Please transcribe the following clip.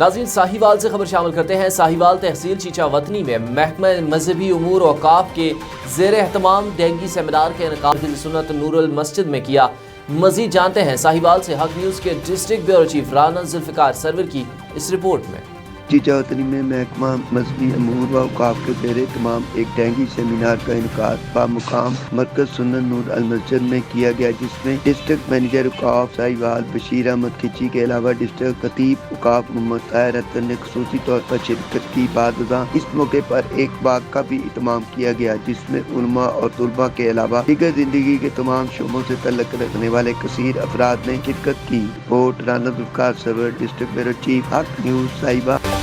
ناظرین ساہیوال سے خبر شامل کرتے ہیں۔ ساہیوال تحصیل چیچا وطنی میں محکمہ مذہبی امور اوقاف کے زیر اہتمام ڈینگی سیمینار کا انعقاد سنت نور المسجد میں کیا۔ مزید جانتے ہیں ساہیوال سے حق نیوز کے district bureau chief Rana Zulfiqar Sarwar کی اس رپورٹ میں۔ چیچا وطنی میں محکمہ مذہبی امور و اوقاف کے زیر اہتمام ایک ڈینگی سیمینار کا انعقاد بمقام مرکز سنت نور المسجد میں کیا گیا، جس میں ڈسٹرکٹ مینیجر اوقاف ساہیوال بشیر احمد کھچی کے علاوہ ڈسٹرکٹ خطیب اوقاف محمد طاہر حسن نے خصوصی طور پر شرکت کی۔ بعد ازاں اس موقع پر ایک باغ کا بھی اہتمام کیا گیا، جس میں علماء اور طلباء کے علاوہ دیگر زندگی کے تمام شعبوں سے تعلق رکھنے والے کثیر افراد نے شرکت کی۔ رپورٹ رانا ذوالفقار سرور، ڈسٹرکٹ بیورو چیف، حق نیوز، ساہیوال۔